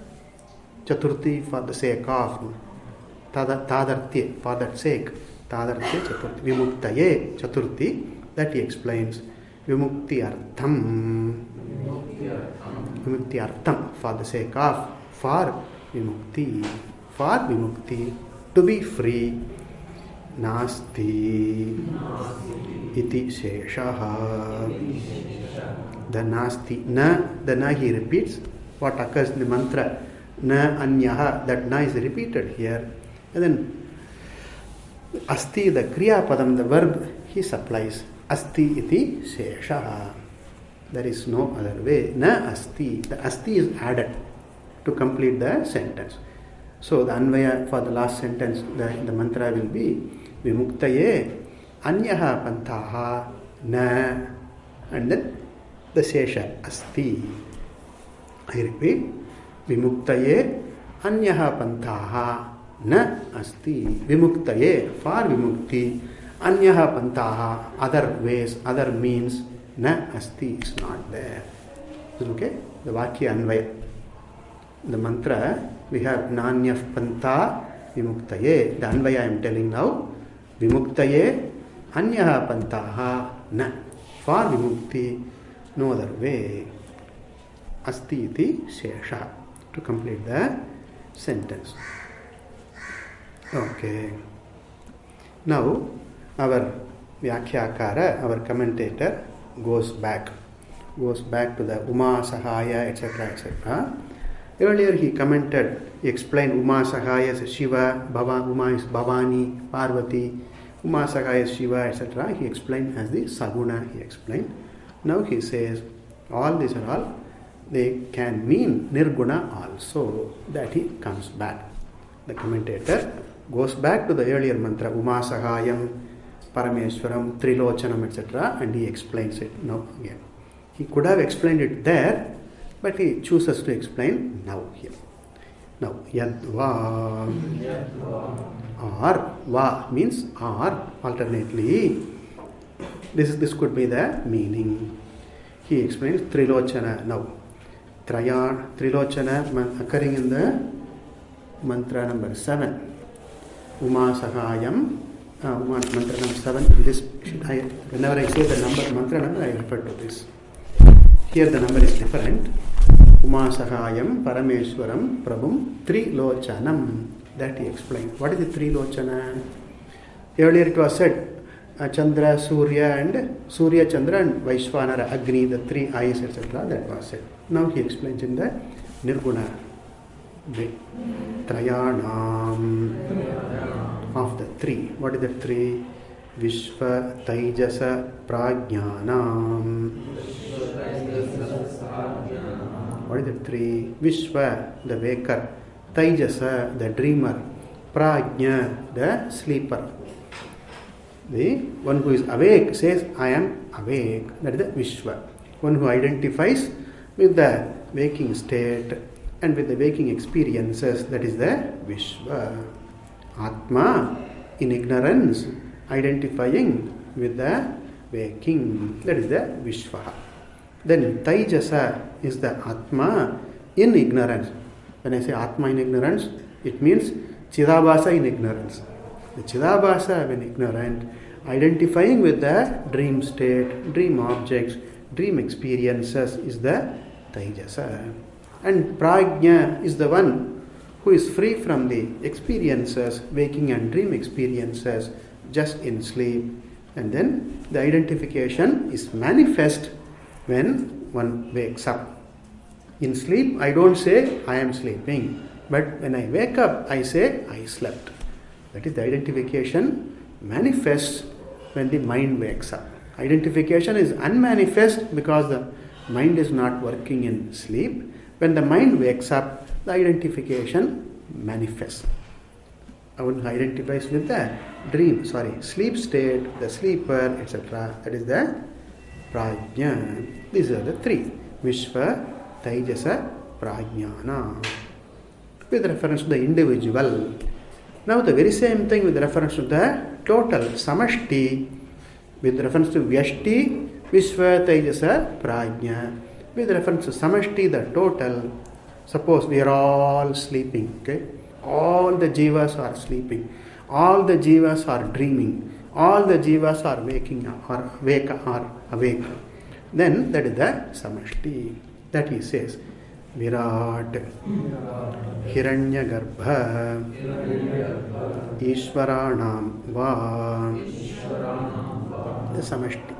Chaturthi for the sake of. Tadarthye for that sake. Tadarthye chaturthi. Vimuktaye chaturthi. That he explains. Vimukti artham. Vimukti artham for the sake of. For vimukti. For vimukti. To be free. Nasti iti sheshaha. The nasti na, the na he repeats. What occurs in the mantra? Na anyaha, that na is repeated here. And then asti, the kriya padam, the verb he supplies. Asti iti sheshaha. There is no other way. Na asti. The asti is added to complete the sentence. So the anvaya for the last sentence, the mantra will be Vimuktaye Anyaha Panthaha Na, and then the Shesha Asti. I repeat, Vimuktaye Anyaha Pantaha Na Asti. Vimuktaye, for Vimukti, Anyaha Pantaha, other ways, other means, Na Asti, is not there. Okay? The Vakya Anvaya. The mantra, we have Nanyaf Panta Vimuktaye. The Anvaya I am telling now. Vimuktaye Anyaha Pantaha Na. For Vimukti, no other way. Asti iti Shesha. To complete the sentence. Okay. Now, our Vyakyakara, our commentator, goes back to the Uma Sahaya, etc., etc. Earlier he commented, he explained Uma Sahaya as Shiva, Uma is Bhavani, Parvati, Uma Sahaya is Shiva, etc. He explained as the Saguna, he explained. Now he says, all these are all, they can mean Nirguna also. That he comes back. The commentator goes back to the earlier mantra, Uma Sahayam, Parameshwaram, Trilochanam, etc. and he explains it now again. He could have explained it there, but he chooses to explain now here. Now, Yadva, or Va means or, alternately. This could be the meaning. He explains Trilochana now. Trilochana occurring in the mantra number 7. Uma Sahayam, mantra number 7. Whenever I say the mantra number, I refer to this. Here the number is different. Uma Sahayam, Parameshwaram, Prabhum, Trilochanam. That he explained. What is the Trilochana? Earlier it was said, Chandra, Surya, Chandra and Vaishvanara, Agni, the 3 eyes, etc. That was said. Now he explains in the Nirguna way. Trayanam, of the 3. What is the 3? Vishva, Taijasa, Prajnanam. What is the 3? Vishva, the waker. Taijasa, the dreamer. Prajna, the sleeper. The one who is awake says, I am awake. That is the Vishva. One who identifies with the waking state and with the waking experiences, that is the Vishva. Atma, in ignorance, identifying with the waking, that is the Vishva. Then Taijasa is the Atma in ignorance. When I say Atma in ignorance, it means Chidabhasa in ignorance. The Chidabhasa, when ignorant, identifying with the dream state, dream objects, dream experiences, is the Taijasa. And Prajna is the one who is free from the experiences, waking and dream experiences, just in sleep. And then the identification is manifest when one wakes up. In sleep, I don't say I am sleeping, but when I wake up, I say I slept. That is, the identification manifests when the mind wakes up. Identification is unmanifest because the mind is not working in sleep. When the mind wakes up, the identification manifests. One identifies with the sleep state, the sleeper, etc. That is the Prajna. These are the 3. Vishva, Taijasa, Prajnana. With reference to the individual. Now the very same thing with reference to the total, Samashti. With reference to Vyashti, Vishva, Taijasa, Prajna. With reference to Samashti, the total. Suppose we are all sleeping. Okay? All the jivas are sleeping. All the jivas are dreaming. All the jivas are waking or awake. Then that is the Samashti. That he says, Virat, Hiranyagarbha, Ishvaranam Va. The Samashti.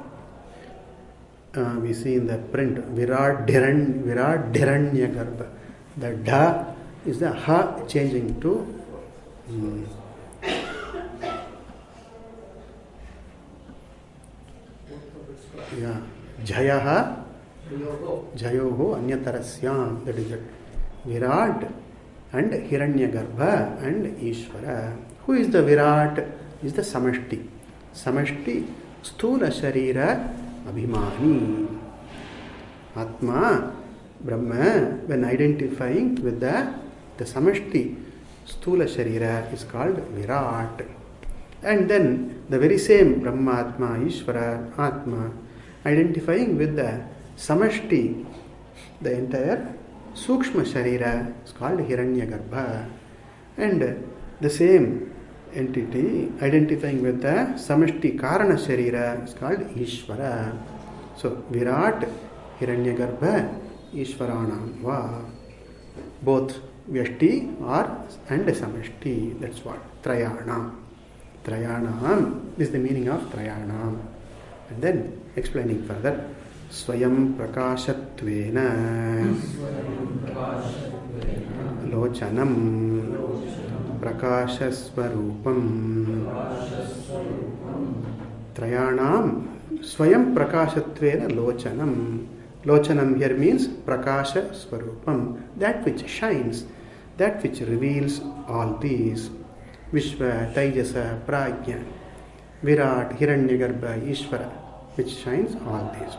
We see in the print, Virat Dhiranyagarbha. The Dha is the Ha changing to Jayaha, Jayoho Anyatarasyam. That is it. Virat and Hiranyagarbha and Ishvara. Who is the Virat? Is the Samashti. Samashti Sthula Sharira Abhimani. Atma, Brahma, when identifying with the Samashti, Sthula Sharira is called Virat. And then the very same Brahmatma, Ishvara, Atma, identifying with the Samashti, the entire Sukshma Sharira is called Hiranyagarbha. And the same entity identifying with the Samashti Karana Sharira is called Ishvara. So Virat, Hiranyagarbha, Ishvaranam va. Both Vyashti or and Samashti. That's what Trayanam. Trayanam is the meaning of Trayanam. And then explaining further, Swayam Prakashatvena Lochanam Prakashasvarupam Trayanam Swayam Prakashatvena Lochanam. Lochanam here means Prakasha Swarupam, that which shines, that which reveals all these. Vishva, Taijasa, Prajna, Virat, Hiranyagarbha, Ishvara, which shines all these.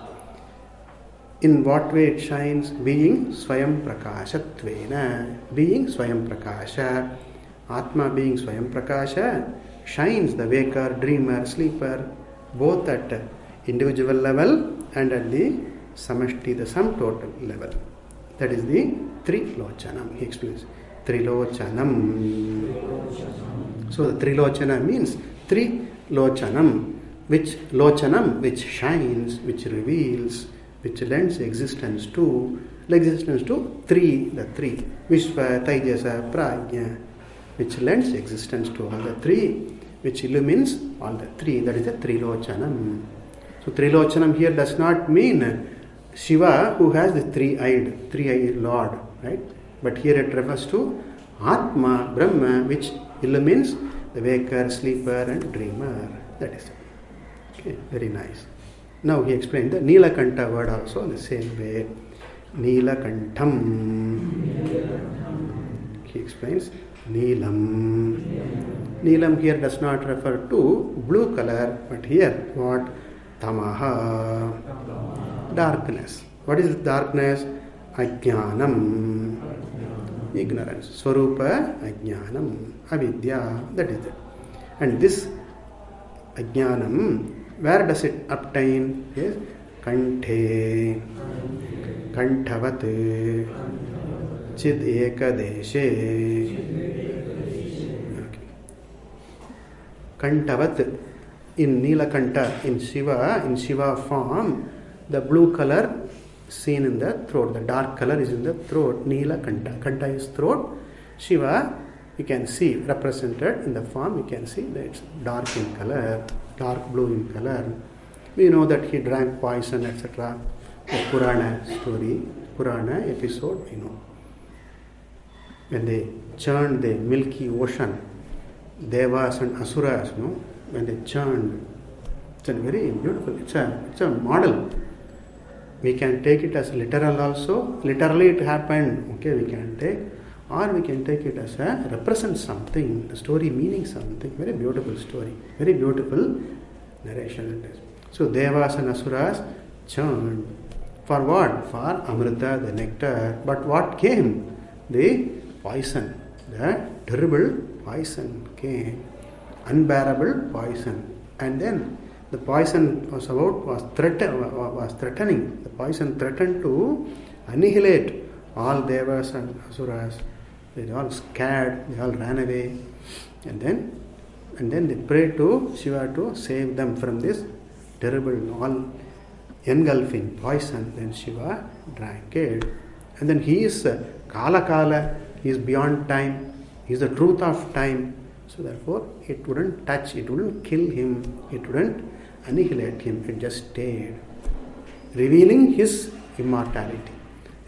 In what way it shines? Being Swayam Prakashatvena, being Swayam Prakasha. Atma being Swayam Prakasha shines the waker, dreamer, sleeper, both at individual level and at the Samashti, the sum total level. That is the Trilochanam. He explains. Trilochanam. So the Trilochanam means Trilochanam, which shines, which reveals, which lends existence to three, the three. Vishva, Taijasa, Prajna, which lends existence to all the three, which illumines all the three. That is the Trilochanam. So Trilochanam here does not mean Shiva who has the three-eyed Lord, right? But here it refers to Atma, Brahma, which illumines the waker, sleeper and dreamer. That is it. Okay, very nice. Now he explained the Nilakanta word also in the same way. Nilakantam. He explains Neelam. Neelam here does not refer to blue color, but here what? Tamaha. Darkness. What is darkness? Ajnanam. Ignorance. Swarupa Ajnanam. Avidya. That is it. And this Ajnanam, where does it obtain? Yes. Kanthe. Kantavat. Chid ekadeshe. Okay. Kantavat. In Nilakanta, in Shiva form, the blue color seen in the throat, the dark color is in the throat. Nilakanta. Kanta is throat. Shiva, you can see represented in the form, you can see that it's dark in color, dark blue in color. We know that he drank poison, etc. The Purana story, Purana episode, we know. When they churned the milky ocean, Devas and Asuras, no? When they churned, it's a very beautiful, it's a model. We can take it as literal also. Literally it happened, okay, we can take. Or we can take it as a represents something, the story meaning something. Very beautiful story, very beautiful narration it is. So Devas and Asuras churned. For what? For Amrita, the nectar. But what came? The poison. The terrible poison came. Unbearable poison. And then the poison was threatening. The poison threatened to annihilate all Devas and Asuras. They all scared, they all ran away. And then they prayed to Shiva to save them from this terrible, all engulfing poison. Then Shiva drank it. And then he is Kala, he is beyond time, he is the truth of time. So therefore, it wouldn't touch, it wouldn't kill him, it wouldn't annihilate him, it just stayed. Revealing his immortality,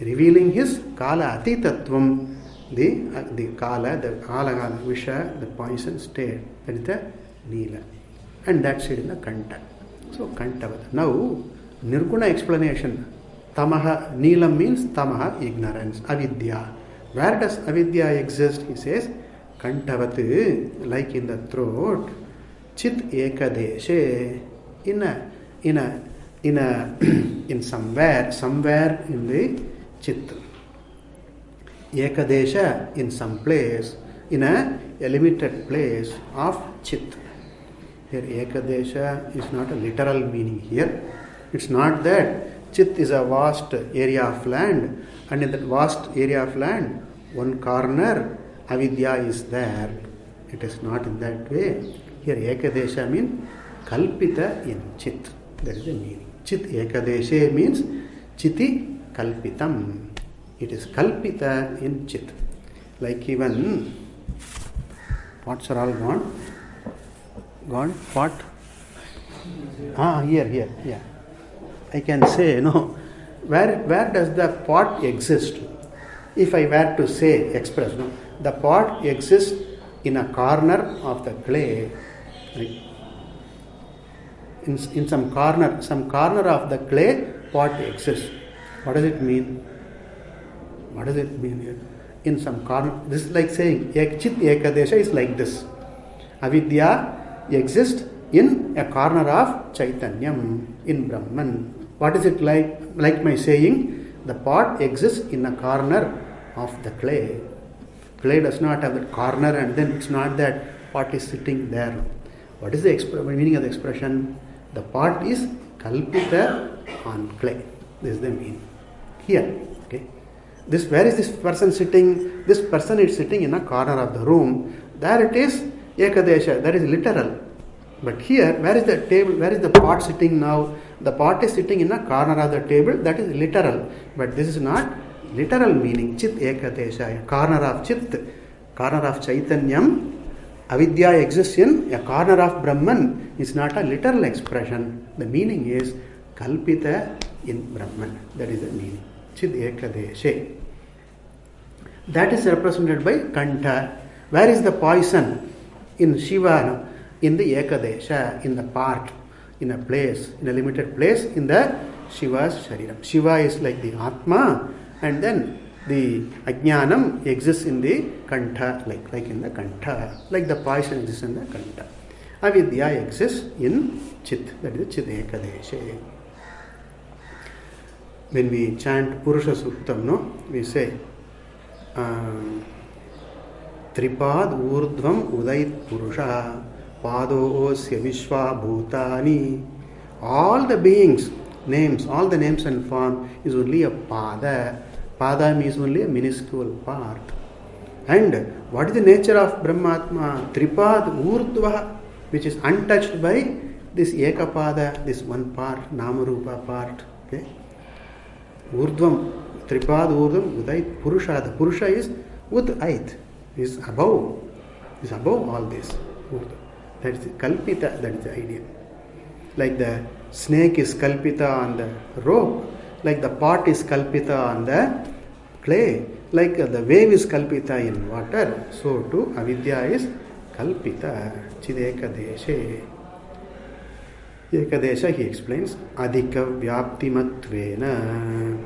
revealing his Kala Atitatvam, the Kala, the Kala Visha, the poison stayed. That is the Neela. And that's it in the Kanta. So Kantavada. Now, Nirguna explanation. Tamaha, Neelam means Tamaha, ignorance, Avidya. Where does Avidya exist? He says, Kantavat, like in the throat, Chit Ekadeshe, in in a in somewhere in the Chit. Ekadesha in some place, in a limited place of Chit. Here Ekadesha is not a literal meaning here. It's not that Chit is a vast area of land, and in that vast area of land, one corner avidya is there. It is not in that way. Here Ekadesha means kalpita in Chit. That is the meaning. Chit Ekadeshe means Chiti kalpitam. It is kalpita in Chit. Like even pots are all gone. Gone? Pot? Here. Yeah. I can say, no. Where does the pot exist? If I were to say, express, no. The pot exists in a corner of the clay. Right? In some corner of the clay, pot exists. What does it mean? What does it mean here? In some corner, this is like saying, Chit Ekadesha is like this. Avidya exists in a corner of Chaitanyam, in Brahman. What is it like? Like my saying, the pot exists in a corner of the clay. Clay does not have that corner, and then it's not that pot is sitting there. What is the meaning of the expression? The pot is kalpita on clay. This is the meaning. Here, okay. Where is this person sitting? This person is sitting in a corner of the room. There it is Ekadesha. That is literal. But here, where is the table? Where is the pot sitting now? The pot is sitting in a corner of the table. That is literal. But this is not literal meaning. Chit Ekadesha, a corner of Chit, corner of Chaitanyam. Avidya exists in a corner of Brahman. It's not a literal expression. The meaning is kalpita in Brahman. That is the meaning. Chit Ekadeshe. That is represented by Kantha. Where is the poison? In Shiva, in the Ekadesha, in the part, in a place, in a limited place, in the Shiva's Shariram. Shiva is like the Atma, and then the Ajnanam exists in the Kantha, like in the Kantha, like the poison exists in the Kantha. Avidya exists in Chit, that is Chit Ekadeshe. When we chant Purusha Suktam, no, we say Tripad Urdhvam Udait Purusha Padosya Vishwa Bhutani. All the beings, names, all the names and form is only a Pada. Pada means only a minuscule part. And what is the nature of Brahmatma? Tripad Urdhva, which is untouched by this Ekapada, this one part, Namarupa part. Okay? Urdhvam, Tripad Urdhvam, Udait Purusha. The Purusha is Udait, is above all this. That is Kalpita, that is the idea. Like the snake is Kalpita on the rope, like the pot is Kalpita on the clay, like the wave is Kalpita in water, so too Avidya is Kalpita. Chidekadeshe. Ekadesha, he explains, Adhika Vyaptimatvena.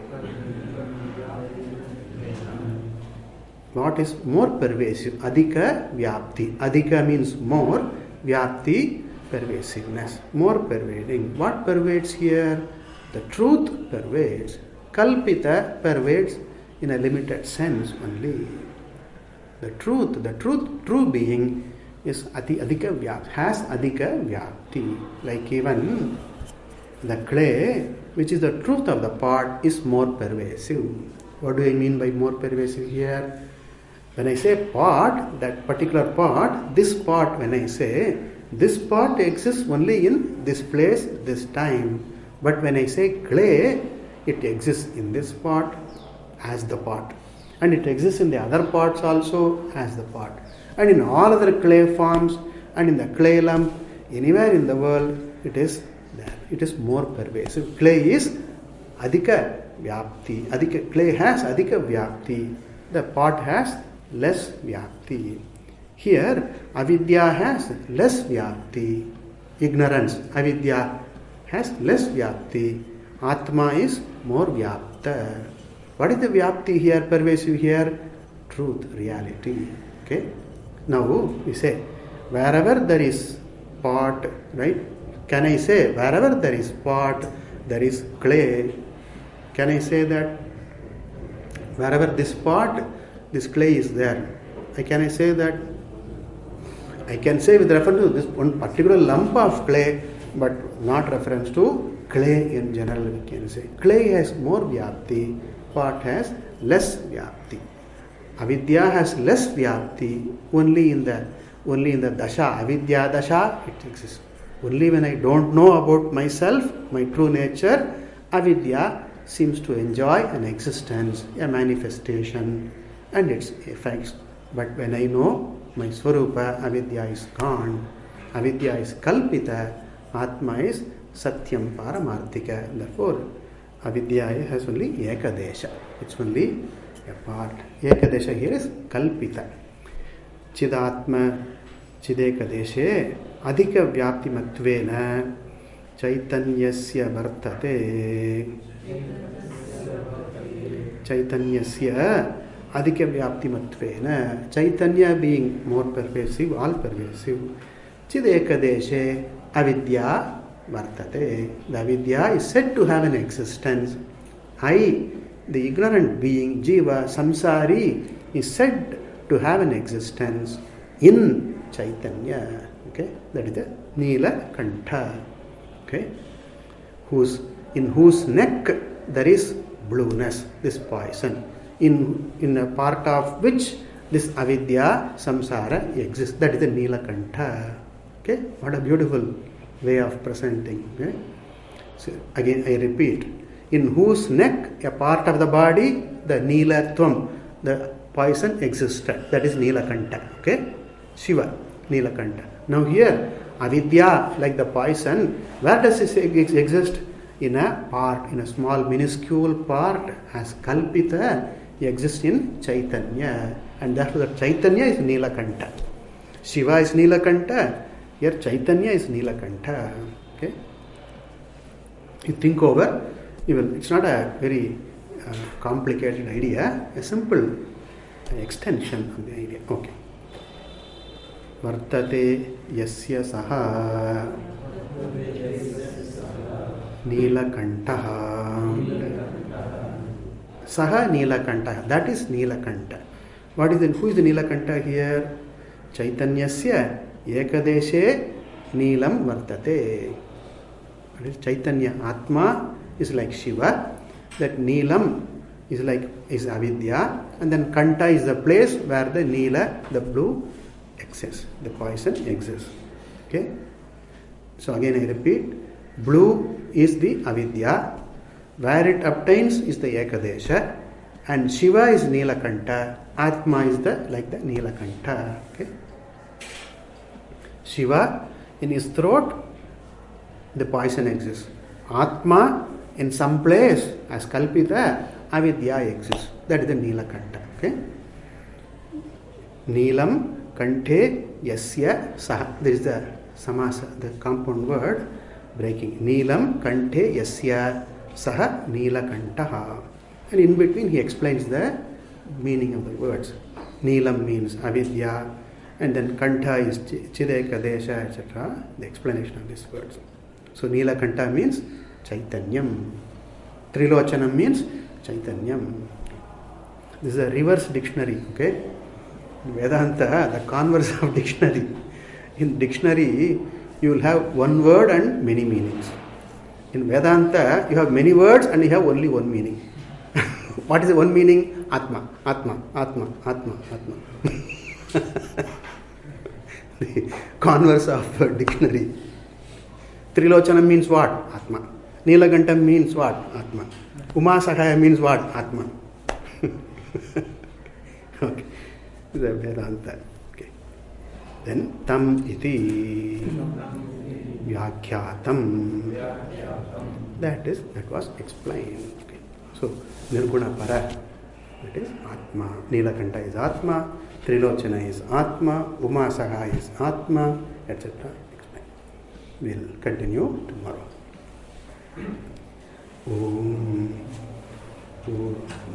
What is more pervasive? Adhika Vyapti. Adhika means more, Vyapti pervasiveness, more pervading. What pervades here? The truth pervades. Kalpita pervades in a limited sense only. The truth, true being is Adhika Vyapti, has Adhika Vyapti. Like even the clay, which is the truth of the pot, is more pervasive. What do I mean by more pervasive here? When I say pot, that particular pot, this pot, when I say, this pot exists only in this place, this time. But when I say clay, it exists in this pot as the pot. And it exists in the other pots also as the pot. And in all other clay forms and in the clay lump, anywhere in the world, it is there. It is more pervasive. Clay is Adhika Vyapti. Clay has Adhika Vyapti. The pot has less Vyapti. Here, Avidya has less Vyapti. Ignorance, Avidya, has less Vyapti. Atma is more Vyapta. What is the Vyapti here, pervasive here? Truth, reality. Okay? Now we say, wherever there is pot, right? Can I say, wherever there is pot, there is clay, can I say that wherever this pot, this clay is there? Can I say that? I can say with reference to this one particular lump of clay, but not reference to clay in general. We can say clay has more vyapti, pot has less vyapti. Avidya has less vyapti. Only in the dasha, avidya dasha, it exists. Only when I don't know about myself, my true nature, avidya seems to enjoy an existence, a manifestation, and its effects. But when I know my swarupa, avidya is gone, avidya is kalpita, atma is satyam paramarthika. Therefore, avidya has only ekadesha. It's only a part. Ekadesha here is kalpita. Chidatma chidekadeshe adhika vyapti matvena chaitanyasya vartate. Chaitanyasya adhika vyapti matvena. Chaitanya being more pervasive, all pervasive. Chidekadeshe avidya vartate. The avidya is said to have an existence. I, the ignorant being, jiva, samsari, is said to have an existence in Chaitanya. Okay, that is the Nila Kantha. Okay, in whose neck there is blueness, this poison, in a part of which this avidya, samsara exists. That is the Nila Kantha. Okay, what a beautiful way of presenting. Okay? So again, I repeat, in whose neck, a part of the body, the Nilatvam, the poison existed. That is Nilakanta. Okay? Shiva, Nilakanta. Now here, avidya, like the poison, where does it exist? In a part, in a small minuscule part, as kalpita, exists in Chaitanya. And therefore the Chaitanya is Nilakanta. Shiva is Nilakanta. Here Chaitanya is Nilakanta. Okay? You think over, even it's not a very complicated idea, a simple extension of the idea. Okay. Vartate yasya saha Nilakantaha. Saha Nilakantaha. That is Nilakanta. What is who is the Nilakanta here? Chaitanyasya ekadeshe Nilam vartate. That is Chaitanya. Atma is like Shiva. That Nilam is avidya. And then Kanta is the place where the Nila, the blue, exists. The poison exists. Okay? So again I repeat, blue is the avidya. Where it obtains is the ekadesha. And Shiva is Nilakanta. Atma is the Nilakanta. Okay? Shiva, in his throat, the poison exists. Atma, in some place, as kalpita, avidya exists. That is the Nilakanta. Okay? Nilam kante yasya saha. There is the samasa, the compound word breaking. Nilam kante yasya saha Nilakantaha. And in between he explains the meaning of the words. Nilam means avidya, and then Kanta is chidekadesha, etc. The explanation of these words. So Nilakanta means Chaitanyam. Trilochanam means Chaitanyam. This is a reverse dictionary. Okay? Vedanta, the converse of dictionary. In dictionary, you will have one word and many meanings. In Vedanta, you have many words and you have only one meaning. What is the one meaning? Atma, Atma, Atma, Atma, Atma. The converse of dictionary. Trilochanam means what? Atma. Nilakantam means what? Atma. Umasakaya means what? Atma. Okay. This is Vedanta. Okay. Then tam iti vyakyatam. That was explained. Okay. So Nirguna Para, that is Atma. Nilakanta is Atma. Trilochana is Atma. Umasaha is Atma, etc. We'll continue tomorrow. Om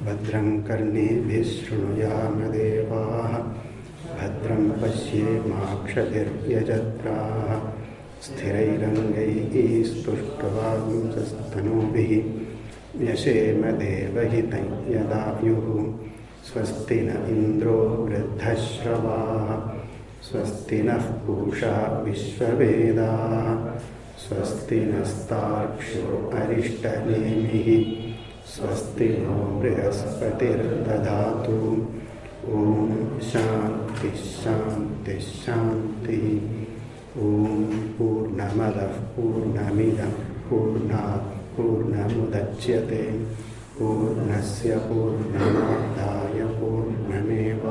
Bhadram Karne Vishnuya Deva Bhadram Pasye Makshadir Yajatraha Sthirairangai Stushkavagum वाचस्तनूभिः व्यशेम देवहितं यदायुः स्वस्ति न इन्द्रो वृद्धश्रवाः स्वस्ति नः पूषा विश्ववेदाः स्वस्ति नस्तार्क्ष्यो अरिष्टनेमिः स्वस्ति no बृहस्पतिर्दधातु ॐ शान्ति शान्ति शान्तिः ॐ पूर्णमदः पूर्णमिदं पूर्णात् पूर्णमुदच्यते पूर्णस्य पूर्णमादाय पूर्णमेवावशिष्यते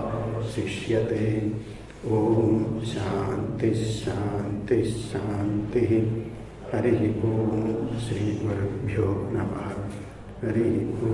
ॐ शान्ति शान्ति शान्तिः हरिः ॐ श्रीगुरुभ्यो नमः हरिः ॐ